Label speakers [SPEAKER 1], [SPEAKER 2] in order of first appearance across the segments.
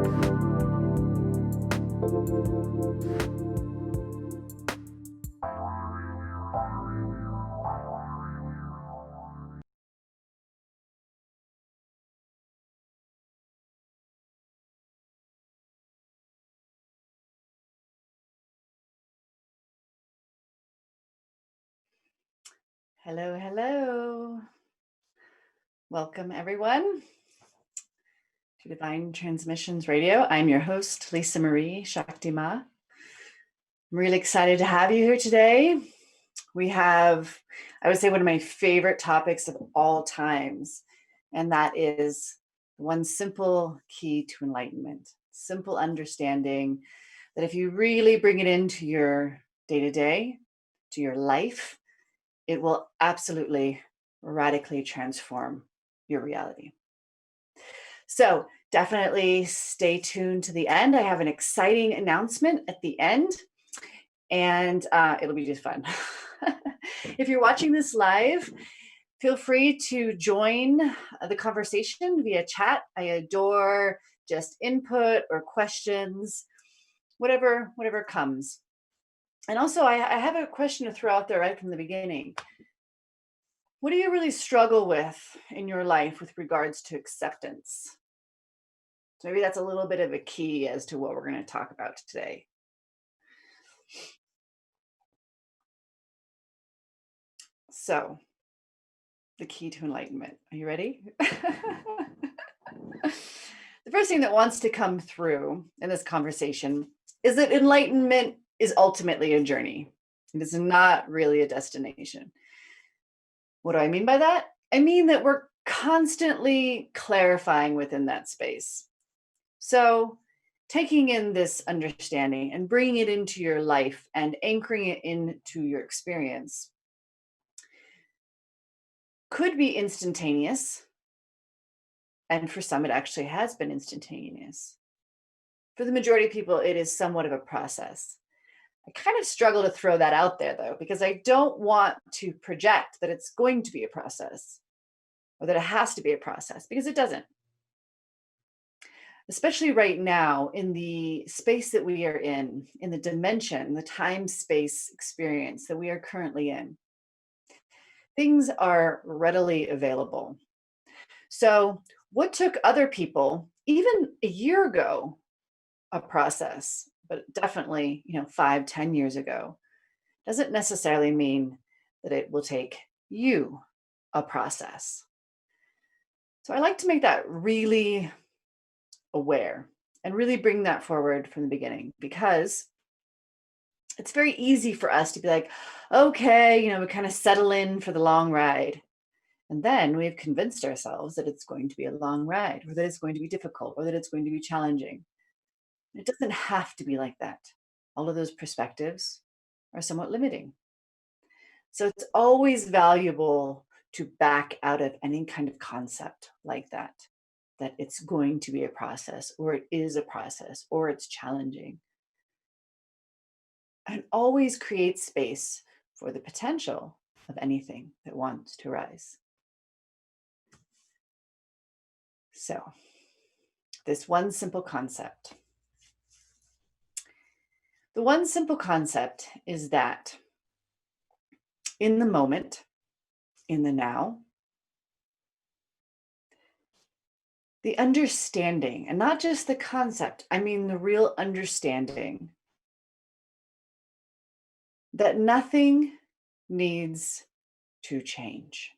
[SPEAKER 1] Hello, hello. Welcome, everyone, to Divine Transmissions Radio. I'm your host, Lisa Marie Shakti Ma. I'm really excited to have you here today. We have, I would say, one of my favorite topics of all times, and that is one simple key to enlightenment, simple understanding that if you really bring it into your day-to-day, to your life, it will absolutely radically transform your reality. So definitely stay tuned to the end. I have an exciting announcement at the end, and it'll be just fun. If you're watching this live, feel free to join the conversation via chat. I adore just input or questions, whatever comes. And also, I have a question to throw out there right from the beginning. What do you really struggle with in your life with regards to acceptance? So maybe that's a little bit of a key as to what we're going to talk about today. So, the key to enlightenment. Are you ready? The first thing that wants to come through in this conversation is that enlightenment is ultimately a journey. It is not really a destination. What do I mean by that? I mean that we're constantly clarifying within that space. So, taking in this understanding and bringing it into your life and anchoring it into your experience could be instantaneous. And for some, it actually has been instantaneous. For the majority of people, it is somewhat of a process. I kind of struggle to throw that out there, though, because I don't want to project that it's going to be a process or that it has to be a process, because it doesn't. Especially right now in the space that we are in the dimension, the time-space experience that we are currently in. Things are readily available. So what took other people, even a year ago, a process, but definitely, 5-10 years ago, doesn't necessarily mean that it will take you a process. So I like to make that really aware and really bring that forward from the beginning, because it's very easy for us to be like, okay, we kind of settle in for the long ride. And then we've convinced ourselves that it's going to be a long ride, or that it's going to be difficult, or that it's going to be challenging. It doesn't have to be like that. All of those perspectives are somewhat limiting. So it's always valuable to back out of any kind of concept like that it's going to be a process, or it is a process, or it's challenging. And always create space for the potential of anything that wants to rise. So, this one simple concept. The one simple concept is that in the moment, in the now, the understanding, and not just the concept, I mean the real understanding, that nothing needs to change.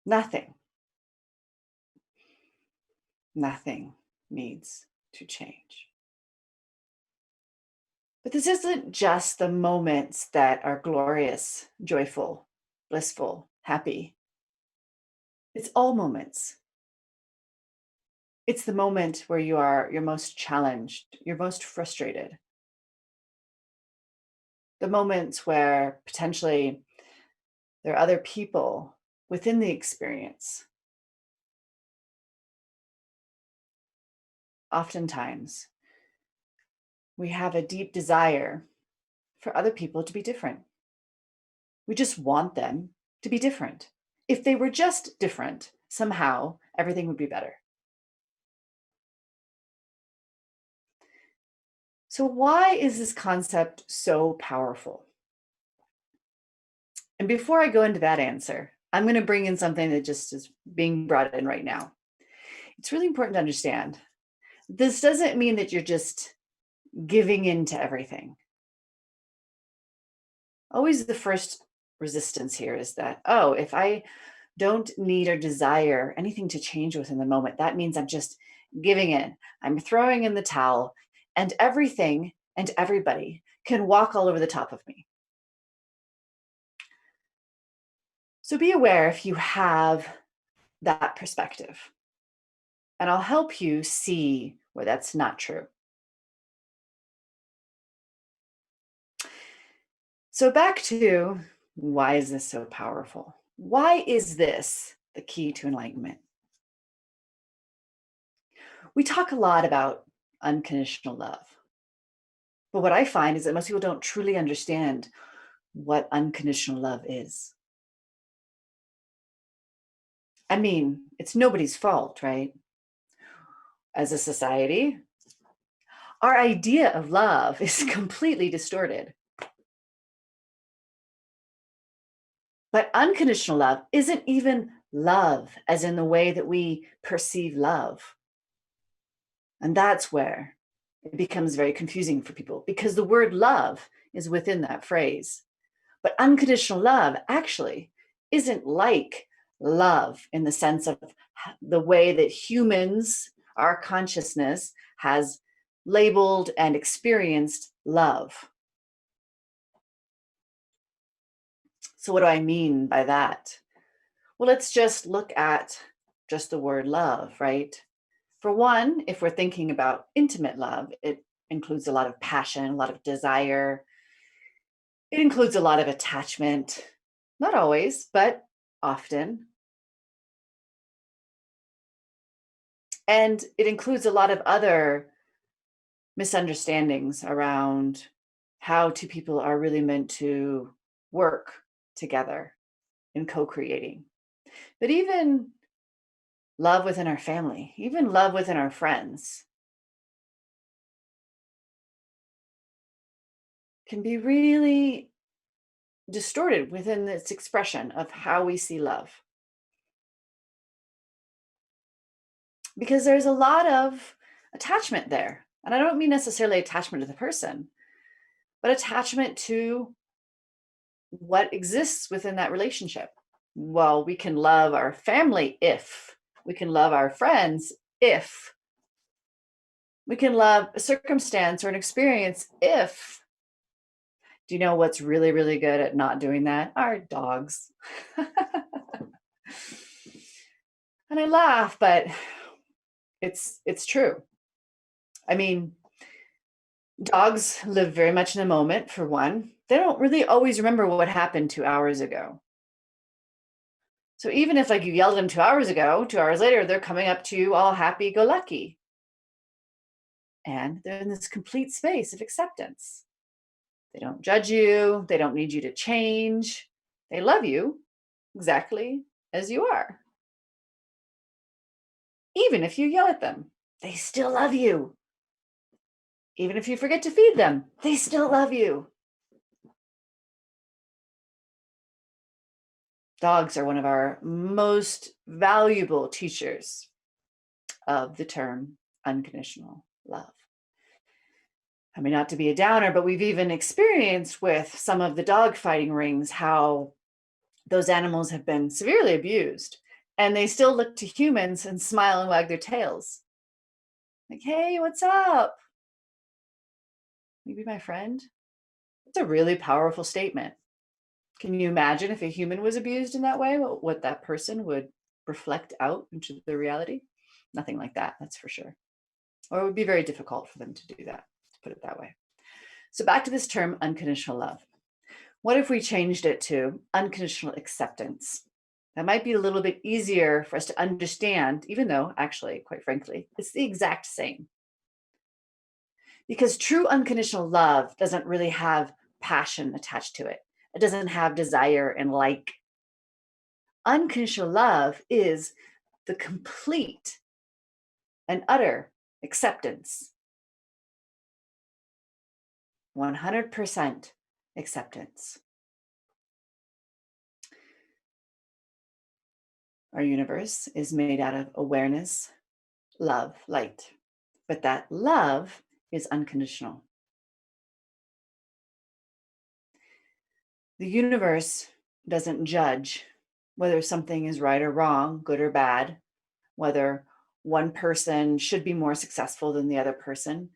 [SPEAKER 1] Nothing. Nothing needs to change. But this isn't just the moments that are glorious, joyful, blissful, happy. It's all moments. It's the moment where you're most challenged, you're most frustrated. The moments where potentially there are other people within the experience. Oftentimes, we have a deep desire for other people to be different. We just want them to be different. If they were just different, somehow everything would be better. So, why is this concept so powerful? And before I go into that answer, I'm going to bring in something that just is being brought in right now. It's really important to understand this doesn't mean that you're just giving in to everything. Always the first resistance here is that, oh, if I don't need or desire anything to change within the moment, that means I'm just giving in. I'm throwing in the towel, and everything and everybody can walk all over the top of me. So be aware if you have that perspective, and I'll help you see where that's not true. So, back to why is this so powerful? Why is this the key to enlightenment? We talk a lot about unconditional love, but what I find is that most people don't truly understand what unconditional love is. I mean, it's nobody's fault, right? As a society, our idea of love is completely distorted. But unconditional love isn't even love, as in the way that we perceive love. And that's where it becomes very confusing for people because the word love is within that phrase. But unconditional love actually isn't like love in the sense of the way that humans, our consciousness, has labeled and experienced love. So, what do I mean by that? Well, let's just look at just the word love, right? For one, if we're thinking about intimate love, it includes a lot of passion, a lot of desire. It includes a lot of attachment, not always, but often. And it includes a lot of other misunderstandings around how two people are really meant to work together in co creating. But even love within our family, even love within our friends, can be really distorted within its expression of how we see love. Because there's a lot of attachment there. And I don't mean necessarily attachment to the person, but attachment to what exists within that relationship. Well, we can love our family if, we can love our friends if, we can love a circumstance or an experience if. Do you know what's really, really good at not doing that? Our dogs. And I laugh, but it's true. I mean, dogs live very much in the moment, for one. They don't really always remember what happened 2 hours ago. So even if like you yelled at them 2 hours ago, 2 hours later, they're coming up to you all happy go lucky. And they're in this complete space of acceptance. They don't judge you. They don't need you to change. They love you exactly as you are. Even if you yell at them, they still love you. Even if you forget to feed them, they still love you. Dogs are one of our most valuable teachers of the term unconditional love. I mean, not to be a downer, but we've even experienced with some of the dog fighting rings how those animals have been severely abused and they still look to humans and smile and wag their tails. Like, hey, what's up? Maybe my friend? It's a really powerful statement. Can you imagine if a human was abused in that way, what that person would reflect out into the reality? Nothing like that, that's for sure. Or it would be very difficult for them to do that, to put it that way. So back to this term, unconditional love. What if we changed it to unconditional acceptance? That might be a little bit easier for us to understand, even though, actually, quite frankly, it's the exact same. Because true unconditional love doesn't really have passion attached to it, it doesn't have desire and like. Unconditional love is the complete and utter acceptance 100% acceptance. Our universe is made out of awareness, love, light, but that love is unconditional. The universe doesn't judge whether something is right or wrong, good or bad, whether one person should be more successful than the other person.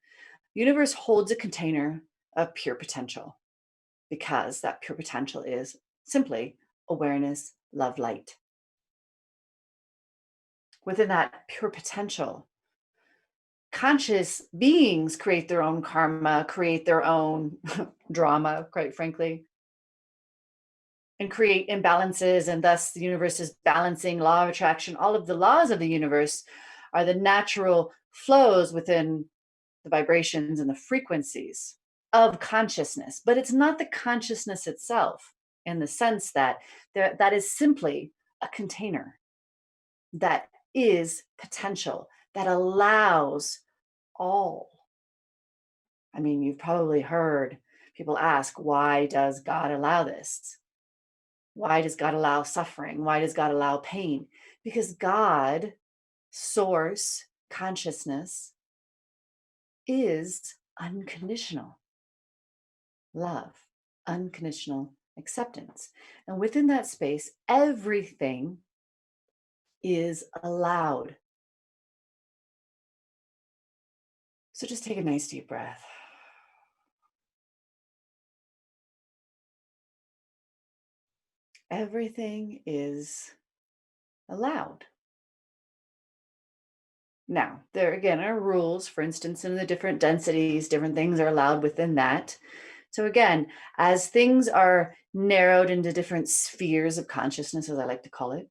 [SPEAKER 1] The universe holds a container of pure potential because that pure potential is simply awareness, love, light. Within that pure potential, conscious beings create their own karma, create their own drama, quite frankly, and create imbalances. And thus, the universe is balancing, law of attraction. All of the laws of the universe are the natural flows within the vibrations and the frequencies of consciousness. But it's not the consciousness itself, in the sense that that is simply a container that is potential, that allows all. I mean, you've probably heard people ask, why does God allow this? Why does God allow suffering? Why does God allow pain? Because God, source, consciousness, is unconditional love, unconditional acceptance. And within that space, everything is allowed. So just take a nice deep breath. Everything is allowed. Now, there again are rules, for instance, in the different densities, different things are allowed within that. So again, as things are narrowed into different spheres of consciousness, as I like to call it,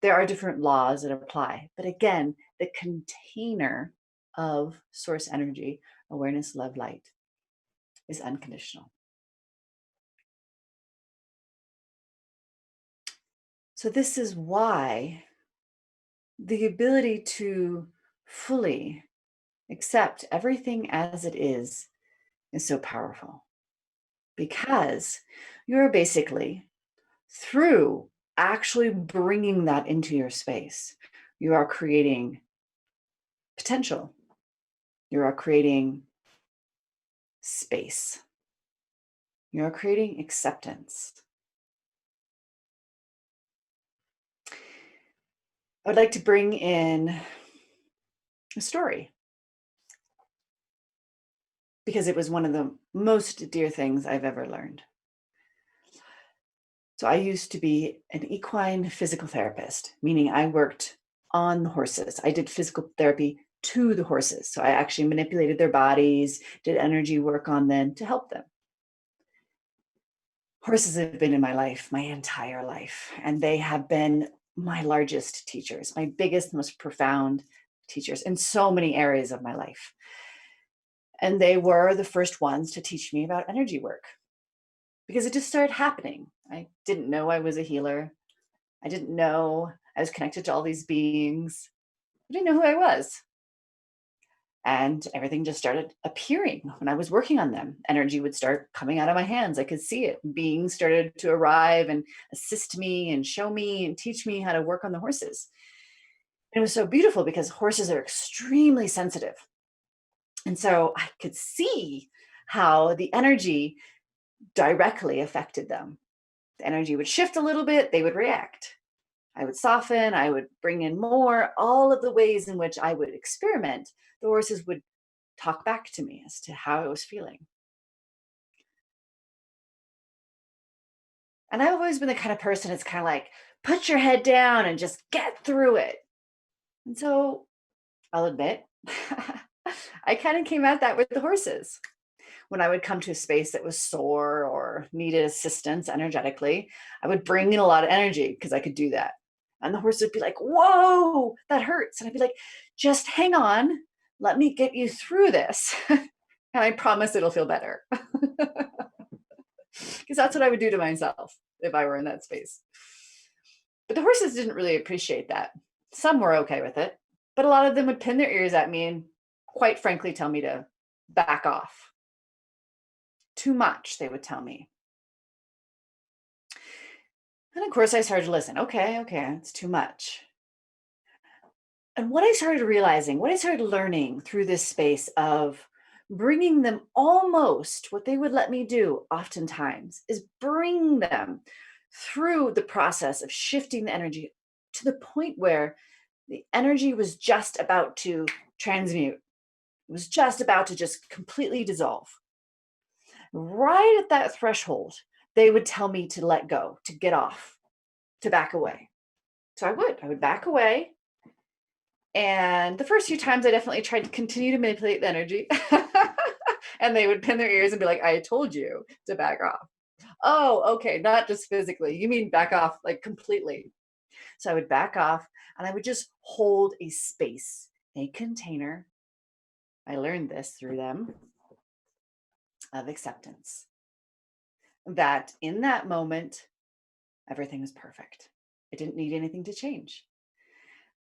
[SPEAKER 1] there are different laws that apply. But again, the container of source energy, awareness, love, light, is unconditional. So this is why the ability to fully accept everything as it is so powerful, because you're basically, through actually bringing that into your space, you are creating potential. You are creating space. You are creating acceptance. I would like to bring in a story, because it was one of the most dear things I've ever learned. So I used to be an equine physical therapist, meaning I worked on the horses. I did physical therapy to the horses. So I actually manipulated their bodies, did energy work on them to help them. Horses have been in my life my entire life, and they have been my largest teachers, my biggest, most profound teachers in so many areas of my life. And they were the first ones to teach me about energy work, because it just started happening. I didn't know I was a healer. I didn't know I was connected to all these beings. I didn't know who I was. And everything just started appearing when I was working on them. Energy would start coming out of my hands. I could see it. Beings started to arrive and assist me and show me and teach me how to work on the horses. And it was so beautiful because horses are extremely sensitive. And so I could see how the energy directly affected them. The energy would shift a little bit, they would react. I would soften, I would bring in more, all of the ways in which I would experiment. The horses would talk back to me as to how I was feeling. And I've always been the kind of person that's kind of like, put your head down and just get through it. And so I'll admit, I kind of came at that with the horses. When I would come to a space that was sore or needed assistance energetically, I would bring in a lot of energy because I could do that. And the horse would be like, whoa, that hurts. And I'd be like, just hang on. Let me get you through this. And I promise it'll feel better. Because that's what I would do to myself if I were in that space. But the horses didn't really appreciate that. Some were okay with it, but a lot of them would pin their ears at me and quite frankly tell me to back off. too much, they would tell me. And of course, I started to listen. Okay, it's too much. And what I started realizing, what I started learning through this space of bringing them almost what they would let me do oftentimes is bring them through the process of shifting the energy to the point where the energy was just about to transmute. It was just about to just completely dissolve. Right at that threshold, they would tell me to let go, to get off, to back away. So I would back away. And the first few times I definitely tried to continue to manipulate the energy. And they would pin their ears and be like, I told you to back off. Oh, okay, not just physically. You mean back off like completely. So I would back off and I would just hold a space, a container. I learned this through them of acceptance. That in that moment, everything was perfect. I didn't need anything to change.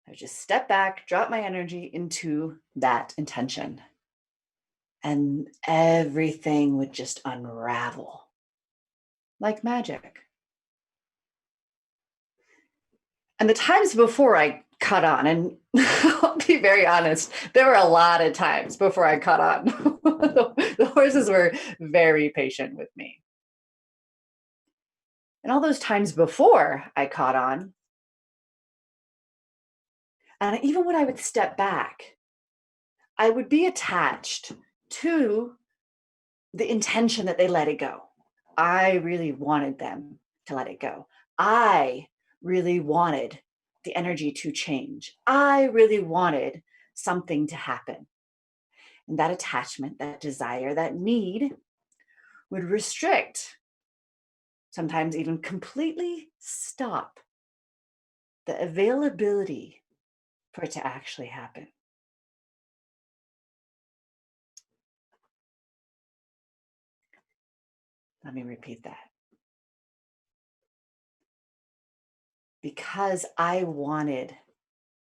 [SPEAKER 1] I would just step back, drop my energy into that intention, and everything would just unravel like magic. And the times before I caught on, and I'll be very honest, there were a lot of times before I caught on. The horses were very patient with me. And all those times before I caught on, and even when I would step back, I would be attached to the intention that they let it go. I really wanted them to let it go. I really wanted the energy to change. I really wanted something to happen. And that attachment, that desire, that need would restrict, sometimes even completely stop the availability for it to actually happen. Let me repeat that. Because I wanted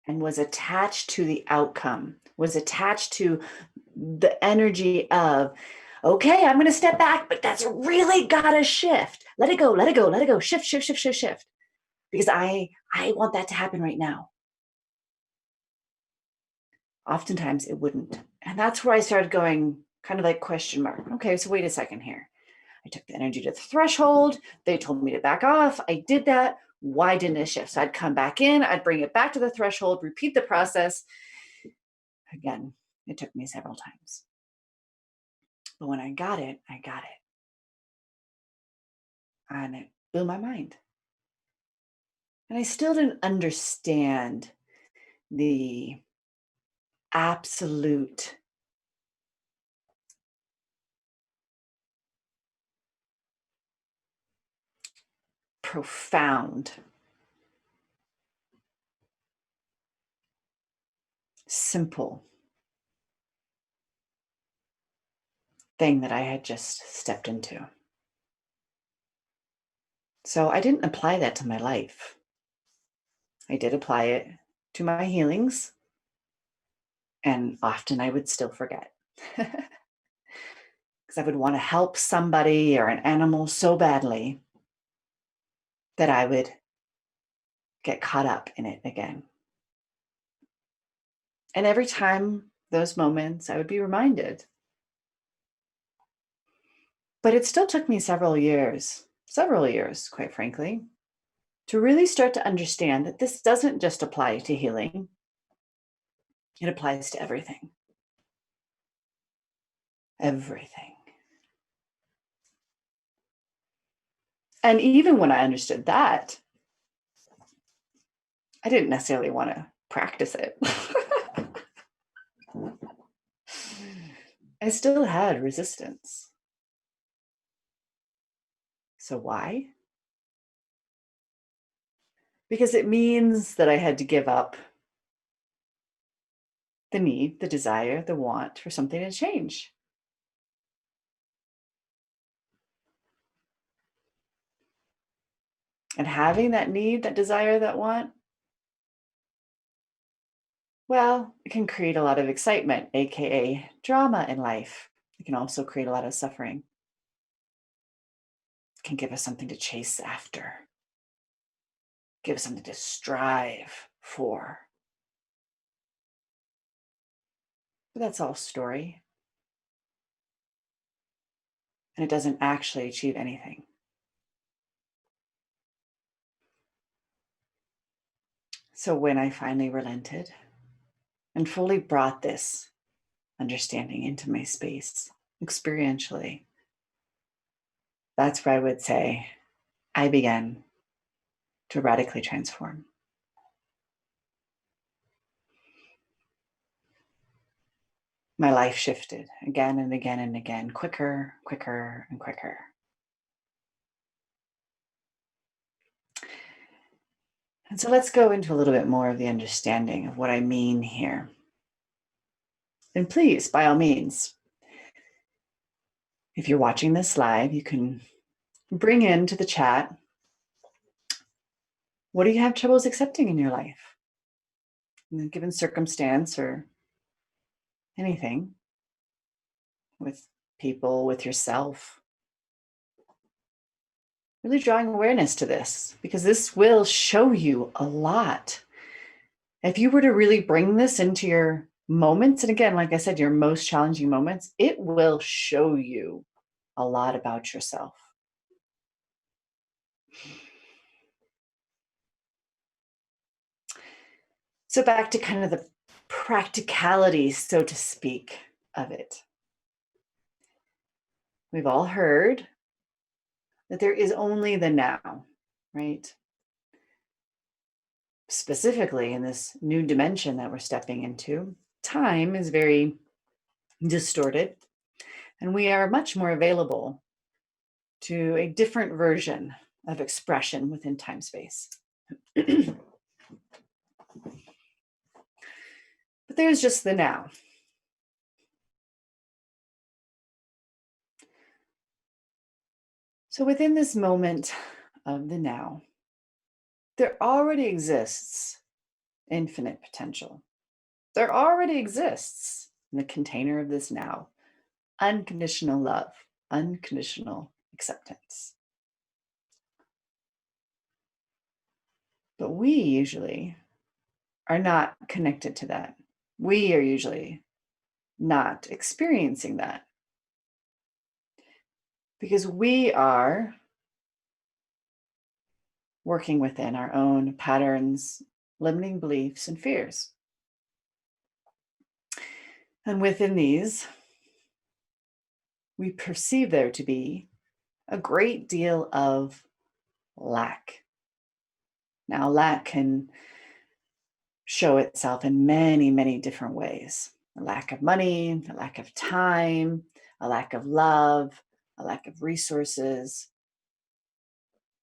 [SPEAKER 1] and was attached to the outcome, was attached to the energy of, okay, I'm going to step back, but that's really got to shift. Let it go, let it go, let it go. Shift, shift, shift, shift, shift. Because I want that to happen right now. Oftentimes it wouldn't. And that's where I started going kind of like question mark. Okay, so wait a second here. I took the energy to the threshold. They told me to back off. I did that. Why didn't it shift? So I'd come back in, I'd bring it back to the threshold, repeat the process. Again, it took me several times. But when I got it, I got it. And it blew my mind. And I still didn't understand the absolute profound, simple thing that I had just stepped into. So I didn't apply that to my life. I did apply it to my healings, and often I would still forget. Because I would want to help somebody or an animal so badly that I would get caught up in it again. And every time those moments, I would be reminded. But it still took me several years, quite frankly, to really start to understand that this doesn't just apply to healing, it applies to everything. Everything. And even when I understood that, I didn't necessarily want to practice it. I still had resistance. So why? Because it means that I had to give up the need, the desire, the want for something to change. And having that need, that desire, that want, well, it can create a lot of excitement, AKA drama in life. It can also create a lot of suffering. can give us something to chase after, give us something to strive for. But that's all story. And it doesn't actually achieve anything. So when I finally relented and fully brought this understanding into my space experientially, that's where I would say I began to radically transform. My life shifted again and again and again, quicker, quicker, and quicker. And so let's go into a little bit more of the understanding of what I mean here. And please, by all means, if you're watching this live, you can bring into the chat, what do you have troubles accepting in your life? In a given circumstance or anything, with people, with yourself. Really drawing awareness to this, because this will show you a lot. If you were to really bring this into your moments, and again, like I said, your most challenging moments, it will show you a lot about yourself. So back to kind of the practicality, so to speak, of it. We've all heard that there is only the now, right? Specifically in this new dimension that we're stepping into, time is very distorted, and we are much more available to a different version of expression within time space. But there's just the now. So within this moment of the now, there already exists infinite potential. There already exists in the container of this now unconditional love, unconditional acceptance. But we usually are not connected to that. We are usually not experiencing that because we are working within our own patterns, limiting beliefs, and fears. And within these, we perceive there to be a great deal of lack. Now, lack can show itself in many, many different ways. A lack of money, a lack of time, a lack of love, a lack of resources,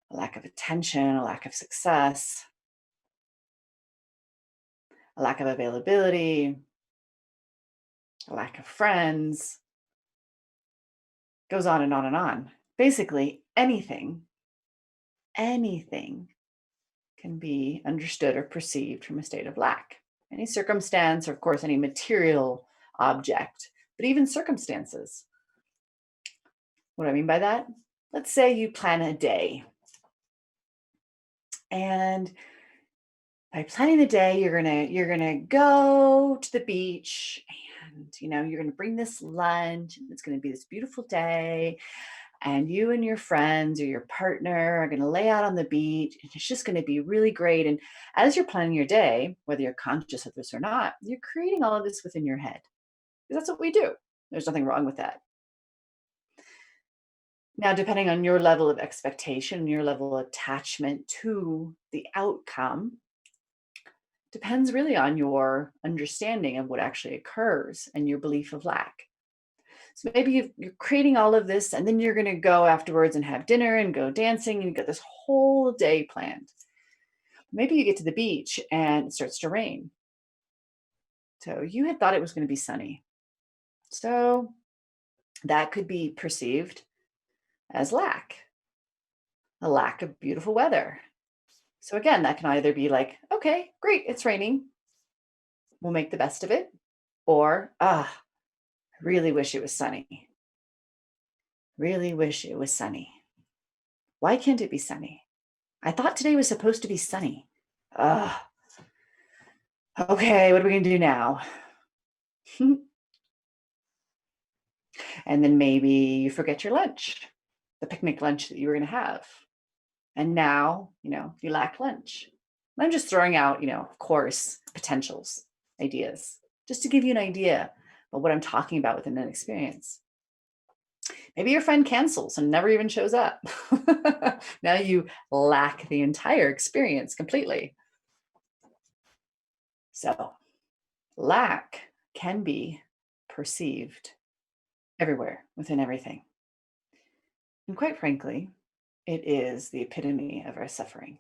[SPEAKER 1] a lack of attention, a lack of success, a lack of availability, a lack of friends. Goes on and on and on. Basically, anything can be understood or perceived from a state of lack. Any circumstance, or of course, any material object, but even circumstances. What do I mean by that? Let's say you plan a day. And by planning the day, you're gonna go to the beach and you're gonna bring this lunch, and it's gonna be this beautiful day. And you and your friends or your partner are going to lay out on the beach, and it's just going to be really great. And as you're planning your day, whether you're conscious of this or not, you're creating all of this within your head. Because that's what we do. There's nothing wrong with that. Now, depending on your level of expectation, your level of attachment to the outcome, depends really on your understanding of what actually occurs and your belief of lack. So maybe you're creating all of this, and then you're going to go afterwards and have dinner and go dancing, and you've got this whole day planned. Maybe you get to the beach and it starts to rain. So you had thought it was going to be sunny. So that could be perceived as lack, a lack of beautiful weather. So again, that can either be like, okay, great, it's raining. We'll make the best of it. Or, I really wish it was sunny. Really wish it was sunny. Why can't it be sunny? I thought today was supposed to be sunny. Ugh. Okay, what are we going to do now? And then maybe you forget your lunch, the picnic lunch that you were going to have. And now, you lack lunch. I'm just throwing out, of course, potentials, ideas, just to give you an idea of what I'm talking about within an experience. Maybe your friend cancels and never even shows up. Now you lack the entire experience completely. So, lack can be perceived everywhere within everything. And quite frankly, it is the epitome of our suffering.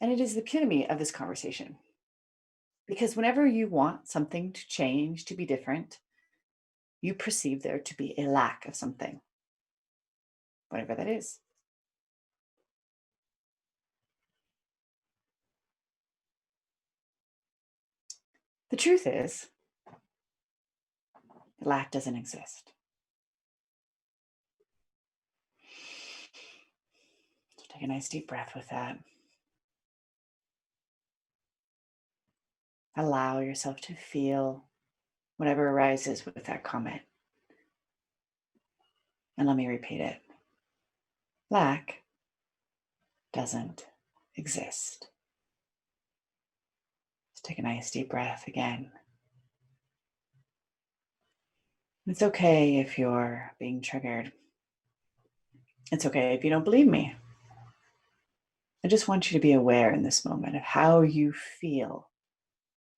[SPEAKER 1] And it is the epitome of this conversation. Because whenever you want something to change, to be different, you perceive there to be a lack of something, whatever that is. The truth is, lack doesn't exist. So take a nice deep breath with that. Allow yourself to feel whatever arises with that comment. And let me repeat it. Lack doesn't exist. Let's take a nice deep breath again. It's okay if you're being triggered. It's okay if you don't believe me. I just want you to be aware in this moment of how you feel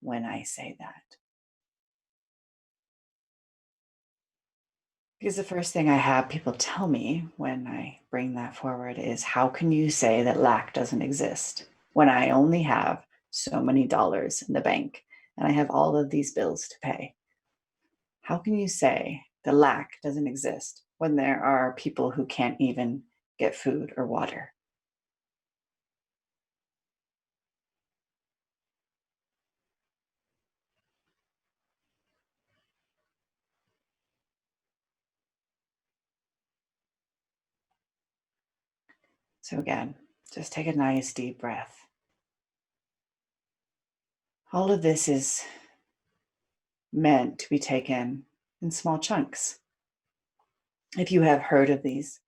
[SPEAKER 1] when I say that. Because the first thing I have people tell me when I bring that forward is, how can you say that lack doesn't exist when I only have so many dollars in the bank and I have all of these bills to pay? How can you say the lack doesn't exist when there are people who can't even get food or water? So again, just take a nice deep breath. All of this is meant to be taken in small chunks. If you have heard of these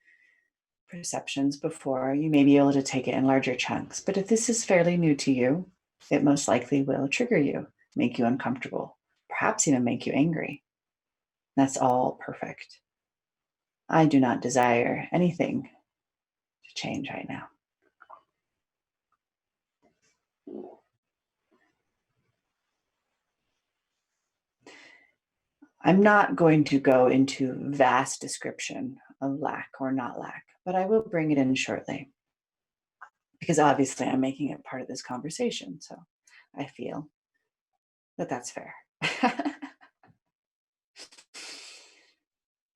[SPEAKER 1] perceptions before, you may be able to take it in larger chunks. But if this is fairly new to you, it most likely will trigger you, make you uncomfortable, perhaps even make you angry. That's all perfect. I do not desire anything to change right now. I'm not going to go into vast description of lack or not lack, but I will bring it in shortly. Because obviously I'm making it part of this conversation. So I feel that that's fair.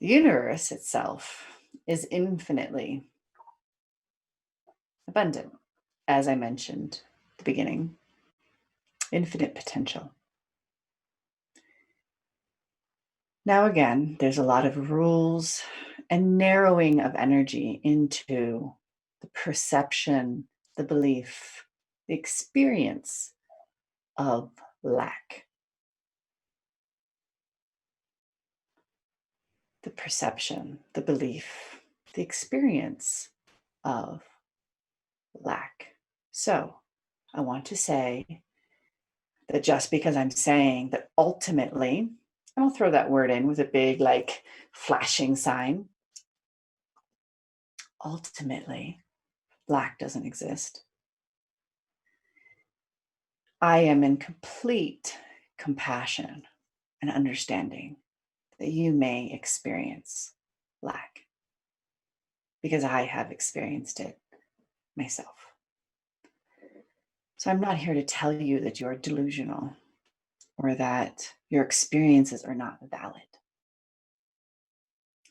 [SPEAKER 1] The universe itself is infinitely abundant, as I mentioned at the beginning, infinite potential. Now, again, there's a lot of rules and narrowing of energy into the perception, the belief, the experience of lack. The perception, the belief, the experience of lack. So I want to say that just because I'm saying that ultimately, and I'll throw that word in with a big flashing sign, ultimately, lack doesn't exist. I am in complete compassion and understanding that you may experience lack, because I have experienced it myself. So I'm not here to tell you that you're delusional or that your experiences are not valid.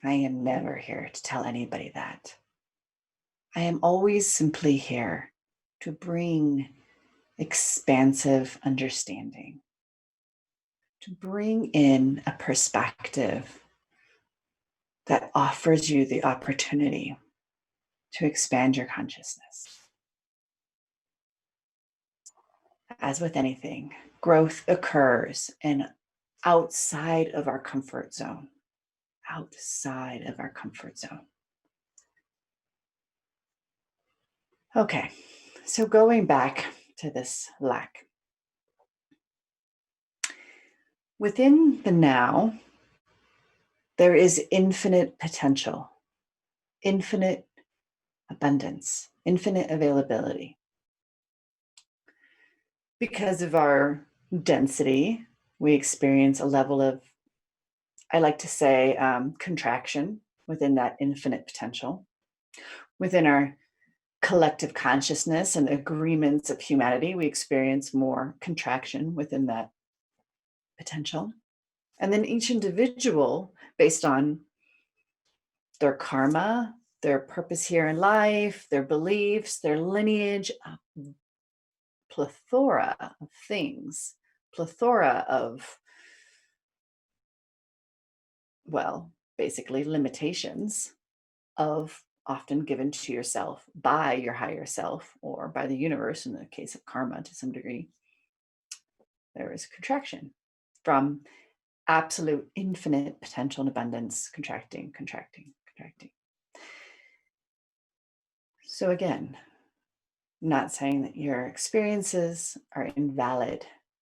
[SPEAKER 1] I am never here to tell anybody that. I am always simply here to bring expansive understanding, to bring in a perspective that offers you the opportunity to expand your consciousness. As with anything, growth occurs and outside of our comfort zone. Outside of our comfort zone. Okay, so going back to this lack. Within the now, there is infinite potential, infinite abundance, infinite availability. Because of our density, we experience a level of, I like to say, contraction within that infinite potential. Within our collective consciousness and agreements of humanity, we experience more contraction within that potential. And then each individual, based on their karma, their purpose here in life, their beliefs, their lineage, a plethora of things, plethora of, well, basically limitations of often given to yourself by your higher self or by the universe in the case of karma to some degree. There is contraction from absolute infinite potential and abundance, contracting, contracting, contracting. So again, not saying that your experiences are invalid,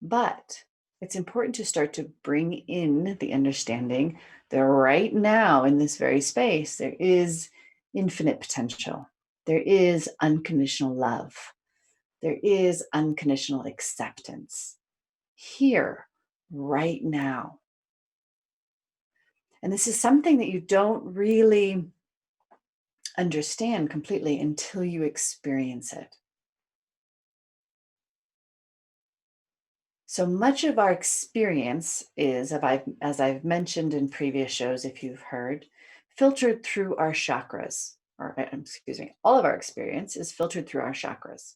[SPEAKER 1] but it's important to start to bring in the understanding that right now in this very space, there is infinite potential. There is unconditional love. There is unconditional acceptance here, right now. And this is something that you don't really understand completely until you experience it. So much of our experience is, as I've mentioned in previous shows, if you've heard, filtered through our chakras, or excuse me, all of our experience is filtered through our chakras.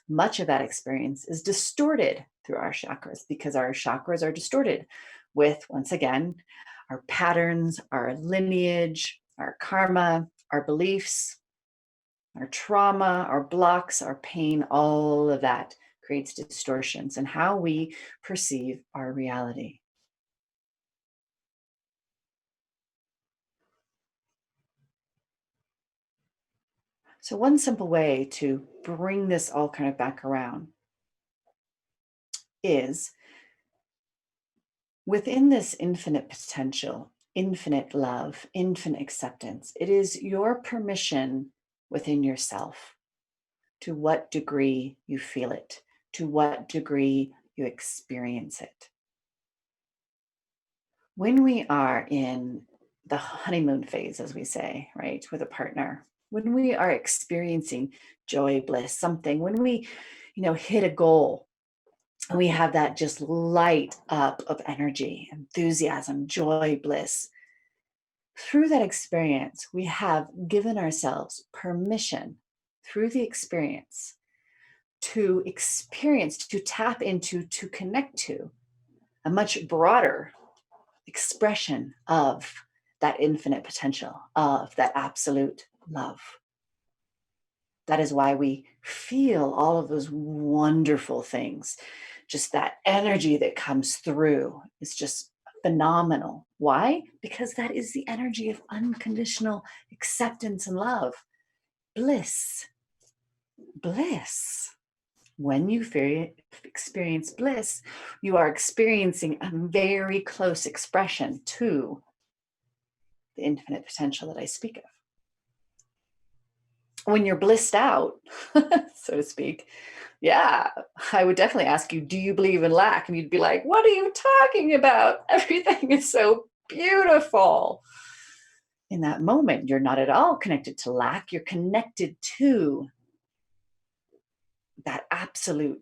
[SPEAKER 1] Much of that experience is distorted through our chakras because our chakras are distorted with, once again, our patterns, our lineage, our karma, our beliefs, our trauma, our blocks, our pain, all of that creates distortions in how we perceive our reality. So one simple way to bring this all kind of back around is within this infinite potential, infinite love, infinite acceptance, it is your permission within yourself to what degree you feel it, to what degree you experience it. When we are in the honeymoon phase, as we say, right, with a partner, when we are experiencing joy, bliss, something, when we, hit a goal, and we have that just light up of energy, enthusiasm, joy, bliss. Through that experience, we have given ourselves permission through the experience to experience, to tap into, to connect to a much broader expression of that infinite potential, of that absolute love. That is why we feel all of those wonderful things. Just that energy that comes through is just phenomenal. Why? Because that is the energy of unconditional acceptance and love. Bliss. Bliss. When you experience bliss, you are experiencing a very close expression to the infinite potential that I speak of. When you're blissed out, so to speak, yeah, I would definitely ask you, do you believe in lack? And you'd be like, what are you talking about? Everything is so beautiful. In that moment, you're not at all connected to lack. You're connected to that absolute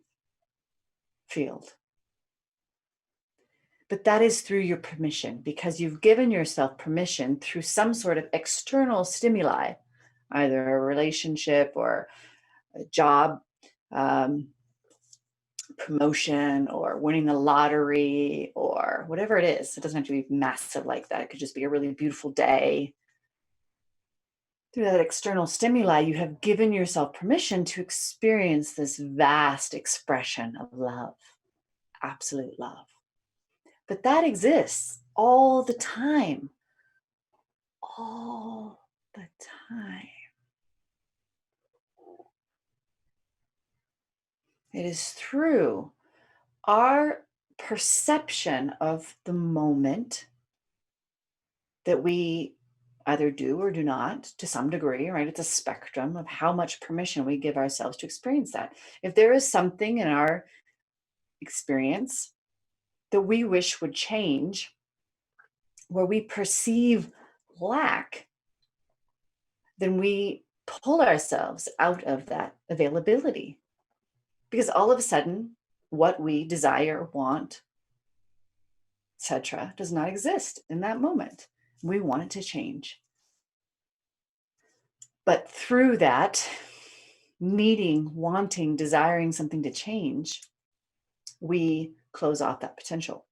[SPEAKER 1] field. But that is through your permission, because you've given yourself permission through some sort of external stimuli, either a relationship or a job, promotion, or winning the lottery, or or whatever it is. It doesn't have to be massive like that. It could just be a really beautiful day. Through that external stimuli, you have given yourself permission to experience this vast expression of love, absolute love. But that exists all the time. All the time. It is through our perception of the moment that we either do or do not to some degree, right? It's a spectrum of how much permission we give ourselves to experience that. If there is something in our experience that we wish would change, where we perceive lack, then we pull ourselves out of that availability. Because all of a sudden, what we desire, want, etc., does not exist in that moment. We want it to change. But through that needing, wanting, desiring something to change, we close off that potential.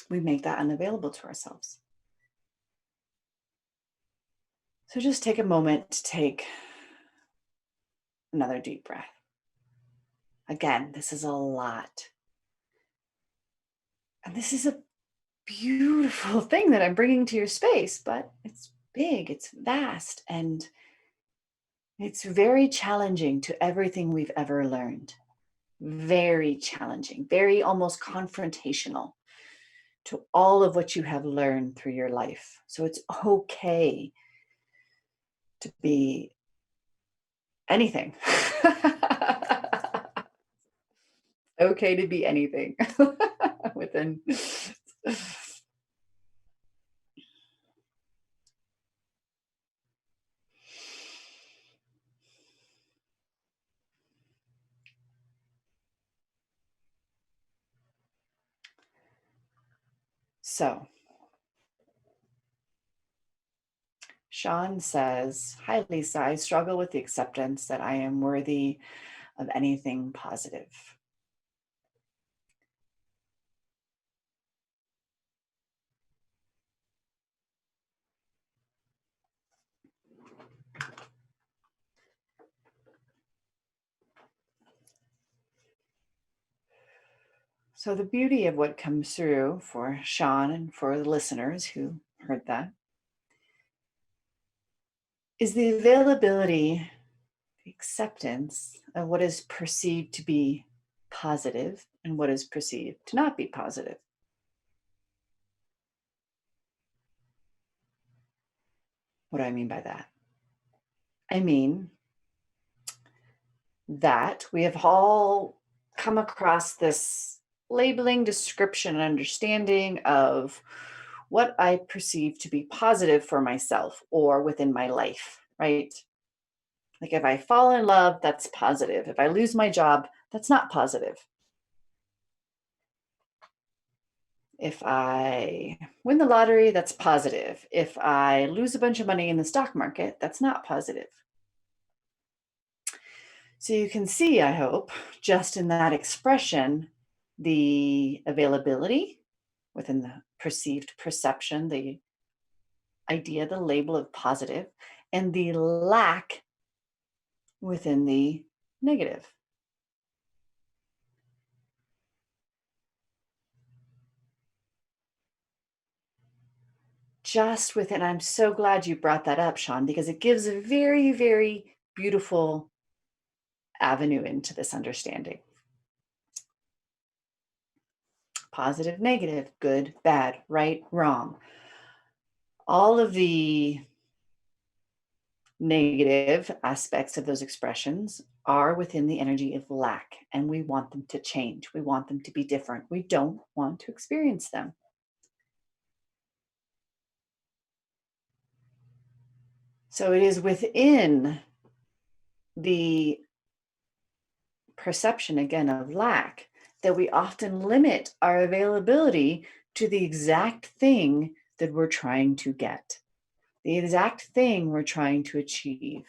[SPEAKER 1] We make that unavailable to ourselves. So just take a moment to take another deep breath. Again, this is a lot. And this is a beautiful thing that I'm bringing to your space, but it's big, it's vast, and it's very challenging to everything we've ever learned. Very challenging, very almost confrontational to all of what you have learned through your life. So it's okay to be anything. Okay to be anything within. So Sean says, "Hi, Lisa. I struggle with the acceptance that I am worthy of anything positive." So the beauty of what comes through for Sean and for the listeners who heard that is the availability, the acceptance of what is perceived to be positive and what is perceived to not be positive. What do I mean by that? I mean that we have all come across this labeling, description, and understanding of what I perceive to be positive for myself or within my life, right? Like if I fall in love, that's positive. If I lose my job, that's not positive. If I win the lottery, that's positive. If I lose a bunch of money in the stock market, that's not positive. So you can see, I hope, just in that expression, the availability within the perceived perception, the idea, the label of positive, and the lack within the negative. Just within, I'm so glad you brought that up, Sean, because it gives a very, very beautiful avenue into this understanding. Positive, negative, good, bad, right, wrong. All of the negative aspects of those expressions are within the energy of lack, and we want them to change. We want them to be different. We don't want to experience them. So it is within the perception, again, of lack that we often limit our availability to the exact thing that we're trying to get, the exact thing we're trying to achieve,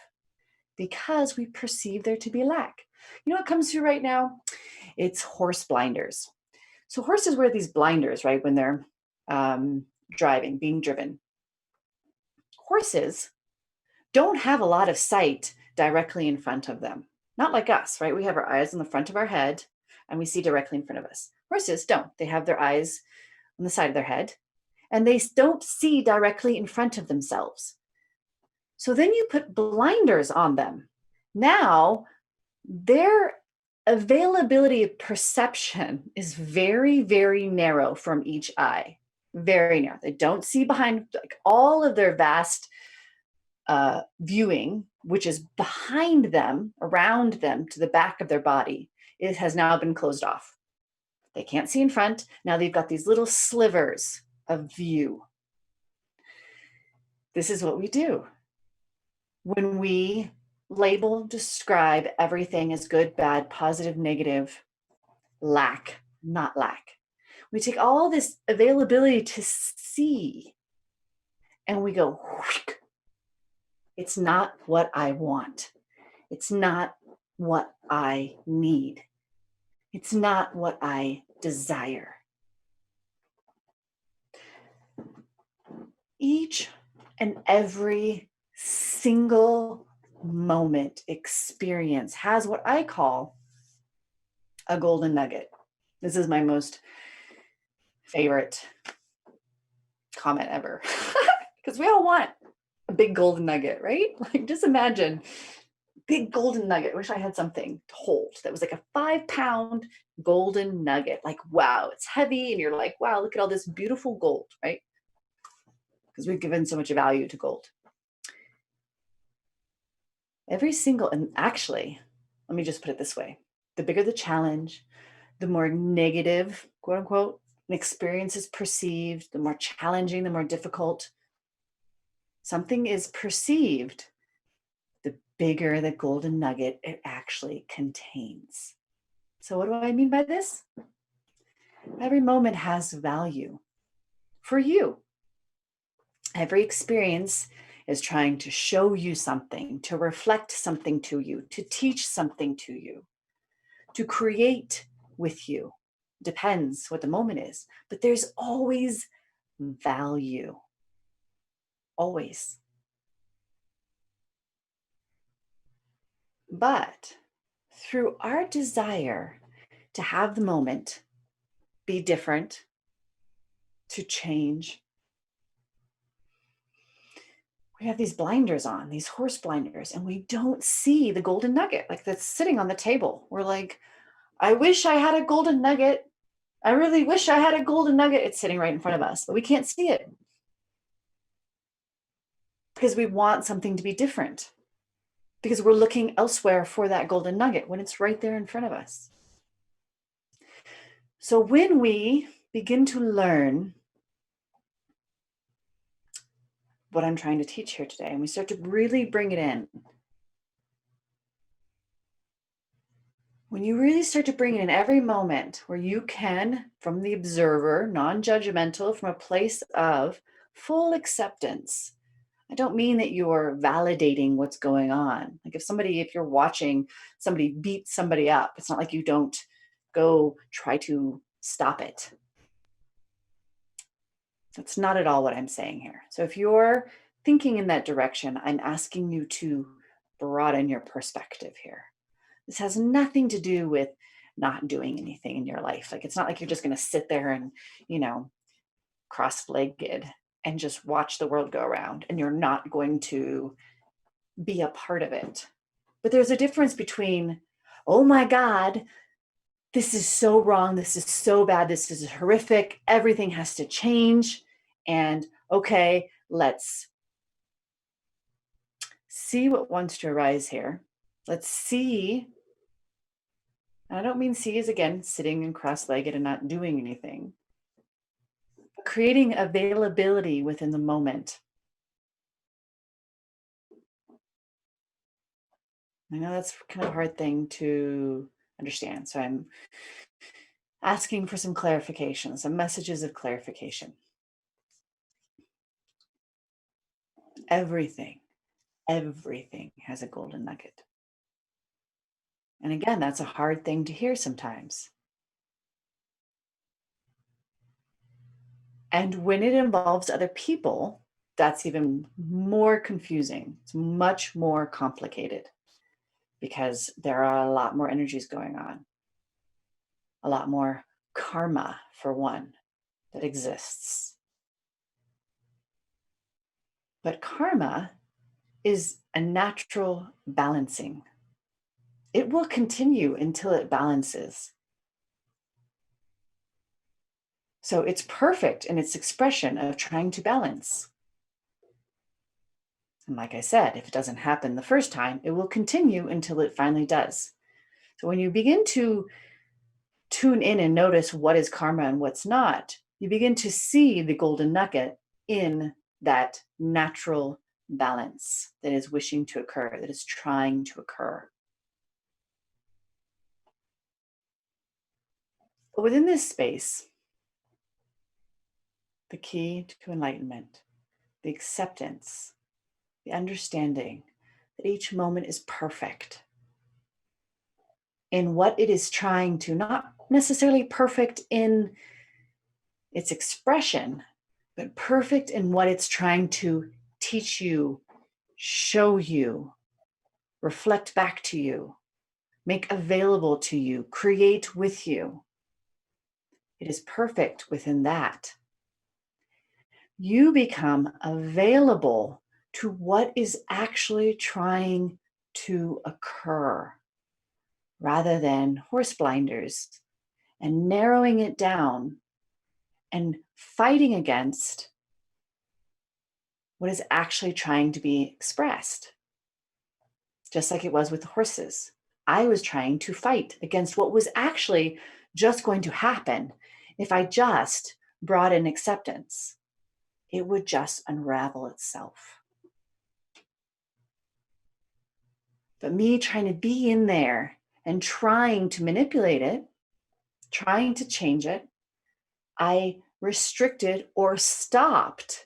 [SPEAKER 1] because we perceive there to be lack. You know what comes through right now? It's horse blinders. So horses wear these blinders, right, when they're being driven. Horses don't have a lot of sight directly in front of them. Not like us, right? We have our eyes on the front of our head and we see directly in front of us. Horses don't. They have their eyes on the side of their head and they don't see directly in front of themselves. So then you put blinders on them. Now their availability of perception is very, very narrow from each eye. Very narrow. They don't see behind, like, all of their vast viewing, which is behind them, around them, to the back of their body. It has now been closed off. They can't see in front. Now they've got these little slivers of view. This is what we do when we label, describe everything as good, bad, positive, negative, lack, not lack. We take all this availability to see and we go, it's not what I want. It's not what I need. It's not what I desire. Each and every single moment experience has what I call a golden nugget. This is my most favorite comment ever because we all want a big golden nugget, right? Like, just imagine big golden nugget. I wish I had something to hold that was like a 5-pound golden nugget. Like, wow, it's heavy. And you're like, wow, look at all this beautiful gold, right? Because we've given so much value to gold. And actually, let me just put it this way. The bigger the challenge, the more negative, quote unquote, an experience is perceived, the more challenging, the more difficult something is perceived, the bigger the golden nugget it actually contains. So what do I mean by this? Every moment has value for you. Every experience is trying to show you something, to reflect something to you, to teach something to you, to create with you. Depends what the moment is, but there's always value. Always. But through our desire to have the moment be different, to change, we have these blinders on, these horse blinders, and we don't see the golden nugget like that's sitting on the table. We're like, I wish I had a golden nugget. I really wish I had a golden nugget. It's sitting right in front of us, but we can't see it because we want something to be different, because we're looking elsewhere for that golden nugget when it's right there in front of us. So when we begin to learn what I'm trying to teach here today, and we start to really bring it in, when you really start to bring it in every moment where you can, from the observer, non-judgmental, from a place of full acceptance. I don't mean that you're validating what's going on. Like if you're watching somebody beat somebody up, it's not like you don't go try to stop it. That's not at all what I'm saying here. So if you're thinking in that direction, I'm asking you to broaden your perspective here. This has nothing to do with not doing anything in your life. Like, it's not like you're just going to sit there and, cross-legged and just watch the world go around and you're not going to be a part of it. But there's a difference between, oh my God, this is so wrong, this is so bad, this is horrific, everything has to change, and okay, let's see what wants to arise here. Let's see. And I don't mean see as, again, sitting and cross-legged and not doing anything. Creating availability within the moment. I know that's kind of a hard thing to understand. So I'm asking for some clarification, some messages of clarification. Everything has a golden nugget. And again, that's a hard thing to hear sometimes. And when it involves other people, that's even more confusing. It's much more complicated because there are a lot more energies going on, a lot more karma, for one, that exists. But karma is a natural balancing. It will continue until it balances. So it's perfect in its expression of trying to balance. And like I said, if it doesn't happen the first time, it will continue until it finally does. So when you begin to tune in and notice what is karma and what's not, you begin to see the golden nugget in that natural balance that is wishing to occur, that is trying to occur. But within this space, the key to enlightenment, the acceptance, the understanding that each moment is perfect in what it is trying to, not necessarily perfect in its expression, but perfect in what it's trying to teach you, show you, reflect back to you, make available to you, create with you. It is perfect within that. You become available to what is actually trying to occur rather than horse blinders and narrowing it down and fighting against what is actually trying to be expressed. Just like it was with the horses. I was trying to fight against what was actually just going to happen if I just brought in acceptance. It would just unravel itself. But me trying to be in there and trying to manipulate it, trying to change it, I restricted or stopped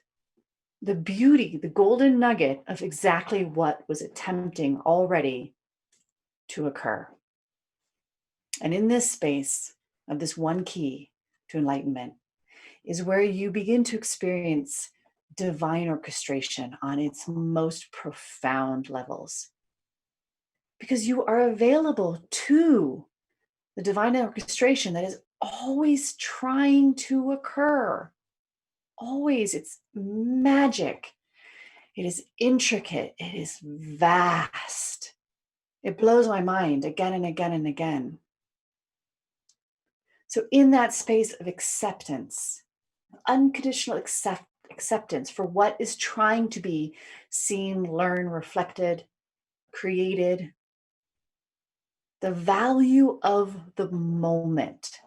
[SPEAKER 1] the beauty, the golden nugget of exactly what was attempting already to occur. And in this space of this one key to enlightenment is where you begin to experience divine orchestration on its most profound levels. Because you are available to the divine orchestration that is always trying to occur. Always, it's magic. It is intricate. It is vast. It blows my mind again and again and again. So, in that space of acceptance, unconditional acceptance for what is trying to be seen, learned, reflected, created, the value of the moment.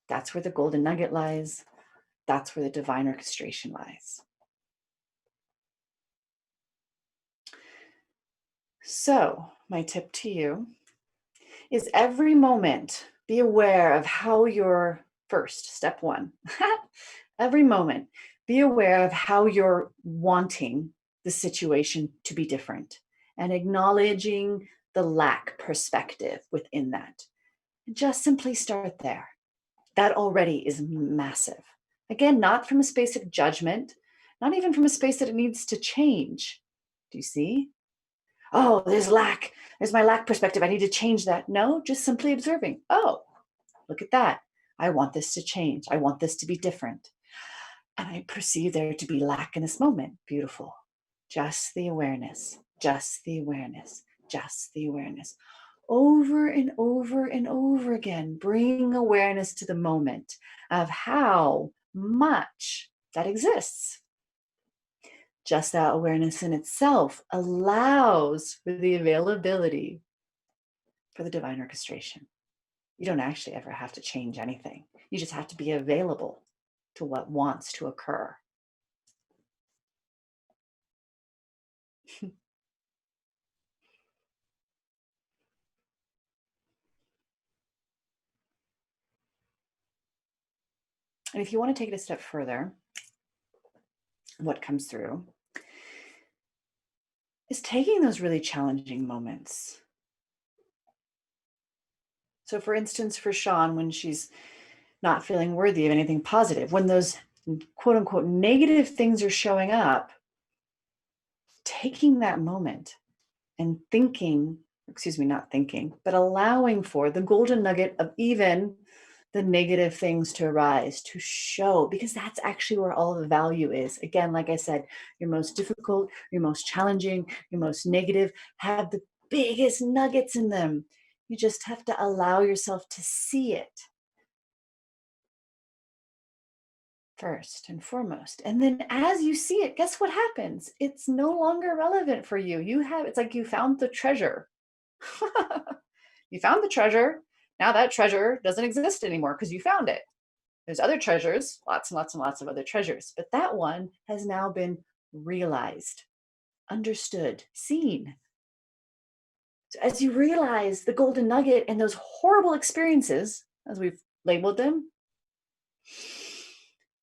[SPEAKER 1] That's where the golden nugget lies. That's where the divine orchestration lies. So, my tip to you is every moment be aware of how you're first, step one. Every moment be aware of how you're wanting the situation to be different and acknowledging the lack perspective within that. Just simply start there. That already is massive. Again, not from a space of judgment, not even from a space that it needs to change. Do you see? Oh, there's lack. There's my lack perspective. I need to change that. No, just simply observing. Oh, look at that. I want this to change. I want this to be different. And I perceive there to be lack in this moment. Beautiful. Just the awareness, just the awareness, just the awareness. Over and over and over again, bring awareness to the moment of how much that exists. Just that awareness in itself allows for the availability for the divine orchestration. You don't actually ever have to change anything. You just have to be available to what wants to occur. And if you want to take it a step further, what comes through is taking those really challenging moments. So, for instance, for Sean, when she's not feeling worthy of anything positive, when those quote unquote negative things are showing up, taking that moment and thinking, excuse me, not thinking, but allowing for the golden nugget of even the negative things to arise, to show, because that's actually where all the value is. Again, like I said, your most difficult, your most challenging, your most negative have the biggest nuggets in them. You just have to allow yourself to see it first and foremost. And then as you see it, guess what happens? It's no longer relevant for you. It's like you found the treasure. You found the treasure. Now that treasure doesn't exist anymore because you found it. There's other treasures, lots and lots and lots of other treasures, but that one has now been realized, understood, seen. So as you realize the golden nugget and those horrible experiences, as we've labeled them,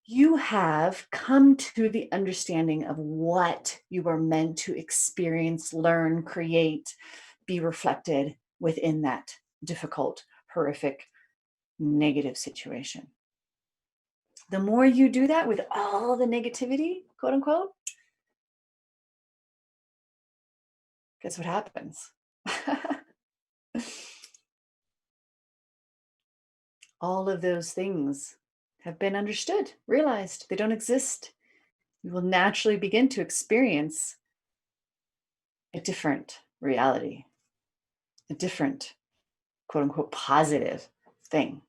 [SPEAKER 1] you have come to the understanding of what you were meant to experience, learn, create, be reflected within that difficult, horrific, negative situation. The more you do that with all the negativity, quote unquote, guess what happens? All of those things have been understood, realized they don't exist. You will naturally begin to experience a different reality, a different, quote unquote, positive thing.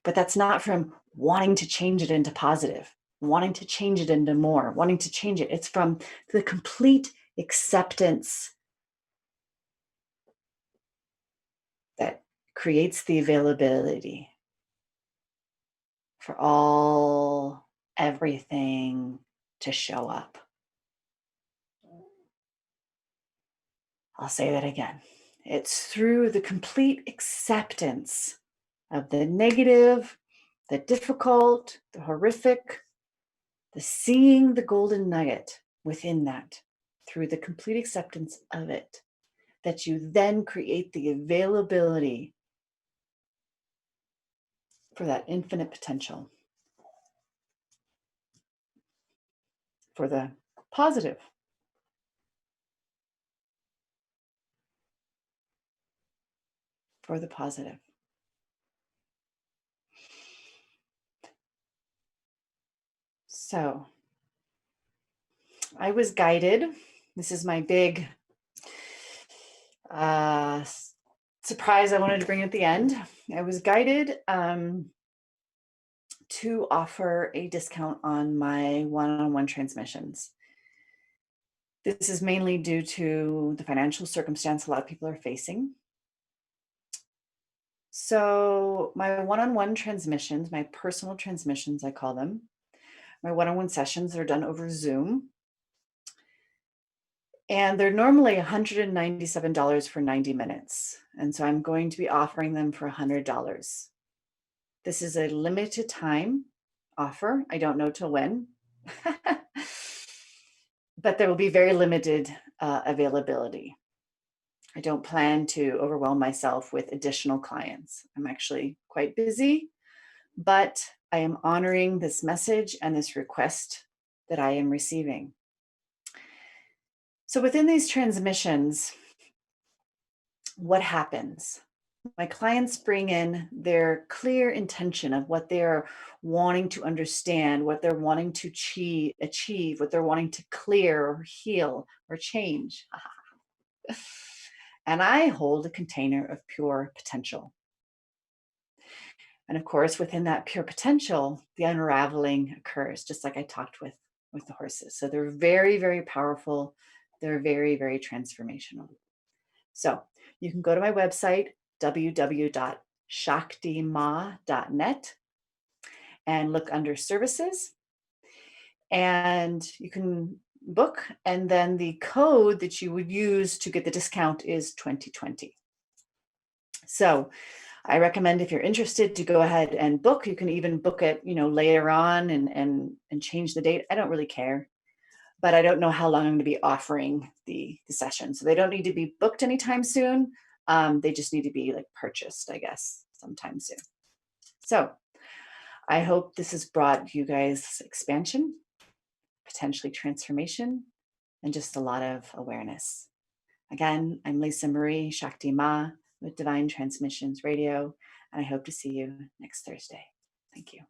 [SPEAKER 1] But that's not from wanting to change it into positive, wanting to change it into more, wanting to change it. It's from the complete acceptance that creates the availability for everything to show up. I'll say that again. It's through the complete acceptance of the negative, the difficult, the horrific, the seeing the golden nugget within that, through the complete acceptance of it, that you then create the availability for that infinite potential, for the positive. For the positive. So I was guided. This is my big surprise I wanted to bring at the end. I was guided to offer a discount on my one-on-one transmissions. This is mainly due to the financial circumstance a lot of people are facing. So my one-on-one transmissions, my personal transmissions, I call them, my one-on-one sessions are done over Zoom. And they're normally $197 for 90 minutes. And so I'm going to be offering them for $100. This is a limited time offer. I don't know till when, but there will be very limited availability. I don't plan to overwhelm myself with additional clients. I'm actually quite busy, but I am honoring this message and this request that I am receiving. So within these transmissions, what happens? My clients bring in their clear intention of what they're wanting to understand, what they're wanting to achieve, what they're wanting to clear or heal or change. And I hold a container of pure potential. And of course, within that pure potential, the unraveling occurs, just like I talked with the horses. So they're very, very powerful. They're very, very transformational. So you can go to my website, www.shaktima.net, and look under services. And you can book. And then the code that you would use to get the discount is 2020. So I recommend, if you're interested, to go ahead and book. You can even book it, later on and change the date. I don't really care. But I don't know how long I'm going to be offering the session. So they don't need to be booked anytime soon. They just need to be purchased, I guess, sometime soon. So I hope this has brought you guys expansion, potentially transformation, and just a lot of awareness. Again, I'm Lisa Marie, Shakti Ma with Divine Transmissions Radio, and I hope to see you next Thursday. Thank you.